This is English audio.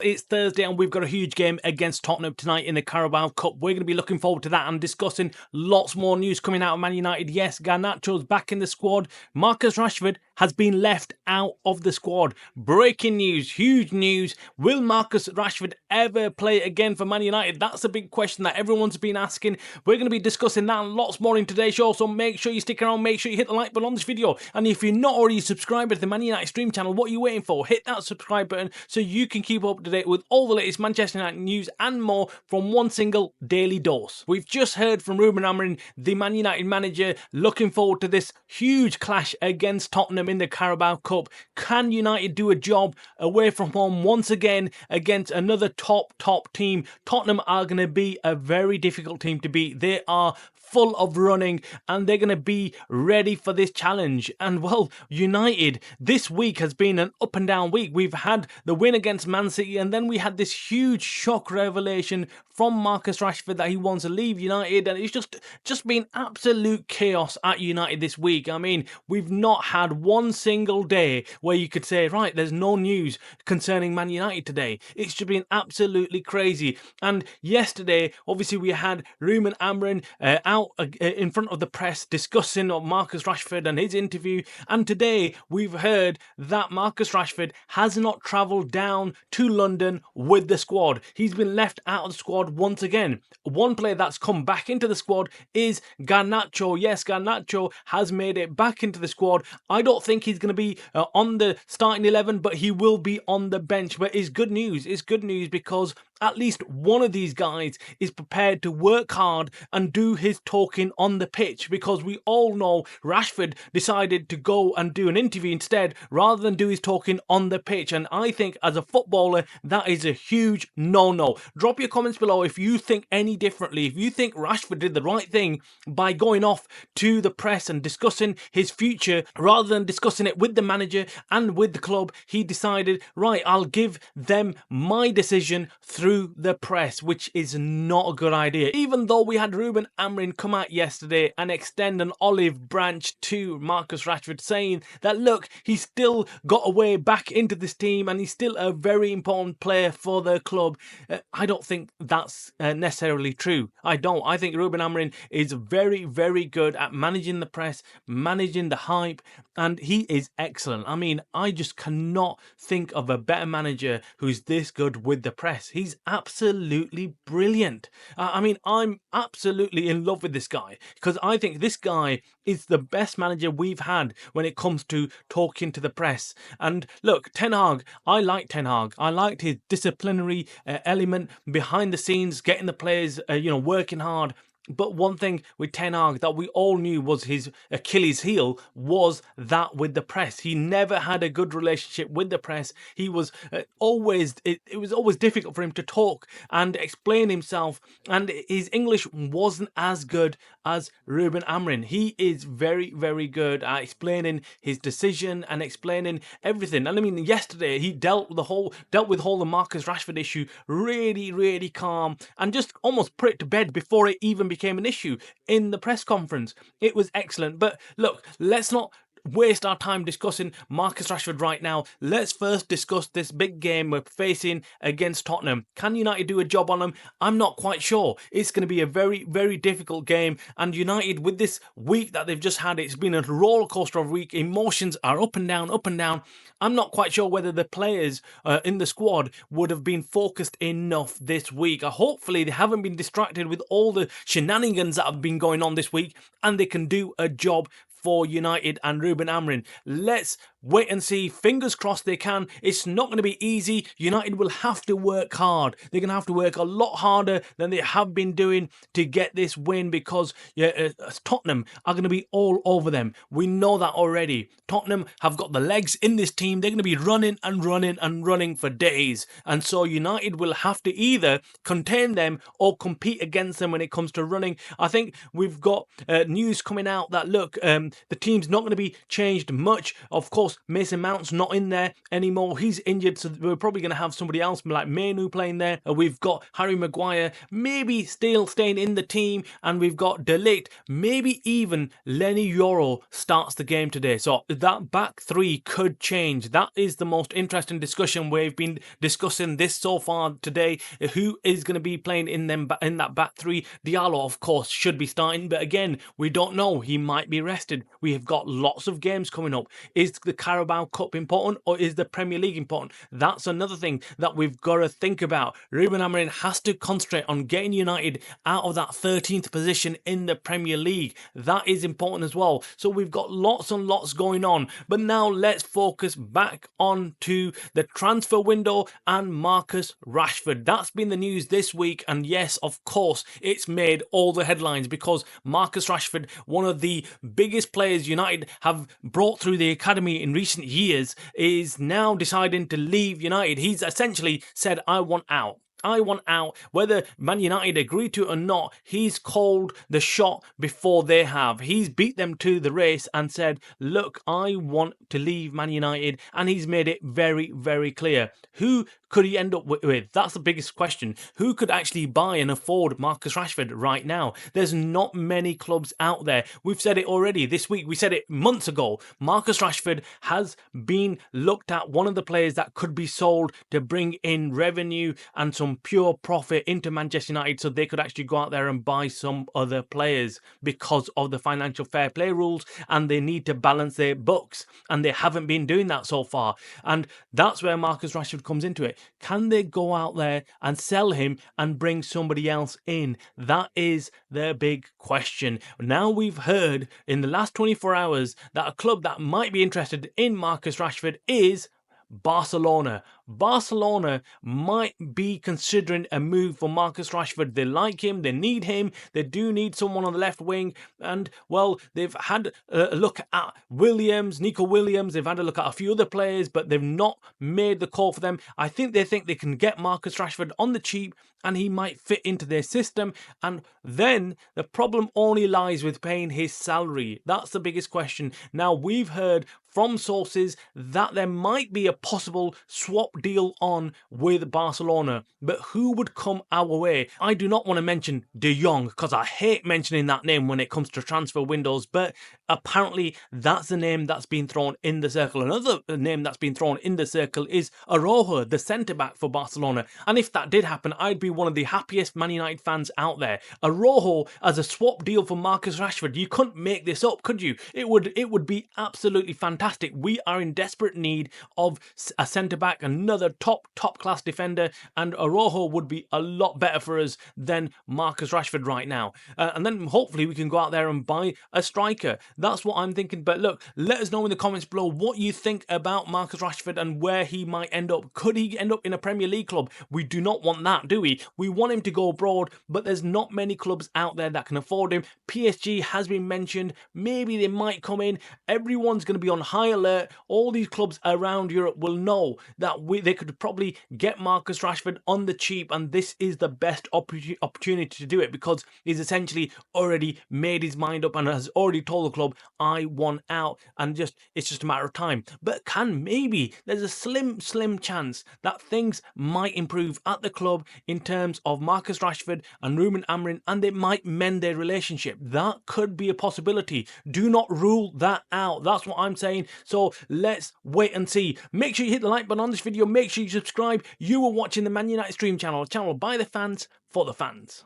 It's Thursday and we've got a huge game against Tottenham tonight in the Carabao Cup. We're going to be looking forward to that and discussing lots more news coming out of Man United. Yes, Garnacho's back in the squad. Marcus Rashford has been left out of the squad. Breaking news, huge news. Will Marcus Rashford ever play again for Man United? That's a big question that everyone's been asking. We're going to be discussing that and lots more in today's show, so make sure you stick around, make sure you hit the like button on this video. And if you're not already subscribed to the Man United Stream channel, what are you waiting for? Hit that subscribe button so you can keep up to date with all the latest Manchester United news and more from one single daily dose. We've just heard from Ruben Amorim, the Man United manager, looking forward to this huge clash against Tottenham in the Carabao Cup. Can United do a job away from home once again against another top team? Tottenham are going to be a very difficult team to beat. They are full of running and they're going to be ready for this challenge. And well, United this week has been an up and down week. We've had the win against Man City and then we had this huge shock revelation from Marcus Rashford that he wants to leave United, and it's just been absolute chaos at United this week. I mean, we've not had one single day where you could say, right, there's no news concerning Man United today. It's just been absolutely crazy. And yesterday, obviously, we had Ruben Amorim out in front of the press discussing Marcus Rashford and his interview. And today, we've heard that Marcus Rashford has not travelled down to London with the squad. He's been left out of the squad once again. One player that's come back into the squad is Garnacho. Yes, Garnacho has made it back into the squad. I don't think he's going to be on the starting 11, but he will be on the bench. But it's good news. It's good news because at least one of these guys is prepared to work hard and do his talking on the pitch, because we all know Rashford decided to go and do an interview instead rather than do his talking on the pitch. And I think as a footballer, that is a huge no-no. Drop your comments below if you think any differently. If you think Rashford did the right thing by going off to the press and discussing his future rather than discussing it with the manager and with the club, he decided, right, I'll give them my decision through the press, which is not a good idea. Even though we had Ruben Amorim come out yesterday and extend an olive branch to Marcus Rashford, saying that, look, he's still got a way back into this team and he's still a very important player for the club. I don't think that's necessarily true. I don't. I think Ruben Amorim is very, very good at managing the press, managing the hype, and he is excellent. I mean, I just cannot think of a better manager who's this good with the press. He's absolutely brilliant. I mean, I'm absolutely in love with this guy because I think this guy is the best manager we've had when it comes to talking to the press. And look, Ten Hag, I like Ten Hag. I liked his disciplinary element behind the scenes, getting the players, working hard. But one thing with Ten Hag that we all knew was his Achilles heel was that with the press. He never had a good relationship with the press. He was it was always difficult for him to talk and explain himself, and his English wasn't as good as Ruben Amorim. He is very, very good at explaining his decision and explaining everything. And I mean, yesterday he dealt with the Marcus Rashford issue really, really calm and just almost put it to bed before it even became an issue in the press conference. It was excellent. But look, let's not waste our time discussing Marcus Rashford right now. Let's first discuss this big game we're facing against Tottenham. Can United do a job on them? I'm not quite sure. It's going to be a very, very difficult game, and United, with this week that they've just had, it's been a roller coaster of a week. Emotions are up and down, up and down. I'm not quite sure whether the players in the squad would have been focused enough this week. Hopefully they haven't been distracted with all the shenanigans that have been going on this week, and they can do a job for United and Ruben Amorim. Let's wait and see. Fingers crossed they can. It's not going to be easy. United will have to work hard. They're going to have to work a lot harder than they have been doing to get this win, because Tottenham are going to be all over them. We know that already. Tottenham have got the legs in this team. They're going to be running and running and running for days. And so United will have to either contain them or compete against them when it comes to running. I think we've got news coming out that, look, the team's not going to be changed much. Of course, course, Mason Mount's not in there anymore. He's injured, so we're probably going to have somebody else like Manu playing there. We've got Harry Maguire, maybe still staying in the team, and we've got De Ligt, maybe even Lenny Yoro starts the game today. So that back three could change. That is the most interesting discussion we've been discussing this so far today. Who is going to be playing in that back three? Diallo, of course, should be starting, but again, we don't know. He might be rested. We have got lots of games coming up. Is the Carabao Cup important, or is the Premier League important? That's another thing that we've got to think about. Ruben Amorim has to concentrate on getting United out of that 13th position in the Premier League. That is important as well. So we've got lots and lots going on. But now let's focus back on to the transfer window and Marcus Rashford. That's been the news this week, and yes, of course, it's made all the headlines because Marcus Rashford, one of the biggest players United have brought through the academy in recent years, is now deciding to leave United. He's essentially said, I want out. I want out. Whether Man United agree to it or not, he's called the shot before they have. He's beat them to the race and said, look, I want to leave Man United, and he's made it very, very clear. Who could he end up with? That's the biggest question. Who could actually buy and afford Marcus Rashford right now? There's not many clubs out there. We've said it already this week. We said it months ago. Marcus Rashford has been looked at one of the players that could be sold to bring in revenue and some pure profit into Manchester United, so they could actually go out there and buy some other players because of the financial fair play rules, and they need to balance their books, and they haven't been doing that so far. And that's where Marcus Rashford comes into it. Can they go out there and sell him and bring somebody else in? That is the big question. Now we've heard in the last 24 hours that a club that might be interested in Marcus Rashford is Barcelona. Barcelona might be considering a move for Marcus Rashford. They like him, they need him, they do need someone on the left wing, and well, they've had a look at Nico Williams, they've had a look at a few other players, but they've not made the call for them. I think they can get Marcus Rashford on the cheap, and he might fit into their system, and then the problem only lies with paying his salary. That's the biggest question. Now, we've heard from sources that there might be a possible swap deal on with Barcelona, but who would come our way? I do not want to mention De Jong because I hate mentioning that name when it comes to transfer windows, but apparently that's the name that's been thrown in the circle. Another name that's been thrown in the circle is Araujo, the centre-back for Barcelona, and if that did happen, I'd be one of the happiest Man United fans out there. Araujo as a swap deal for Marcus Rashford, you couldn't make this up, could you? It would be absolutely fantastic. We are in desperate need of a centre-back, another top class defender, and Araujo would be a lot better for us than Marcus Rashford right now. And then hopefully we can go out there and buy a striker. That's what I'm thinking. But look, let us know in the comments below what you think about Marcus Rashford and where he might end up. Could he end up in a Premier League club? We do not want that, do we? We want him to go abroad, but there's not many clubs out there that can afford him. PSG has been mentioned. Maybe they might come in. Everyone's going to be on high alert. All these clubs around Europe will know that they could probably get Marcus Rashford on the cheap, and this is the best opportunity to do it because he's essentially already made his mind up and has already told the club, I want out, and it's just a matter of time. But there's a slim chance that things might improve at the club in terms of Marcus Rashford and Ruben Amorim, and they might mend their relationship. That could be a possibility. Do not rule that out. That's what I'm saying. So let's wait and see. Make sure you hit the like button on this video. Make sure you subscribe. You are watching the Man United Stream channel, a channel by the fans for the fans.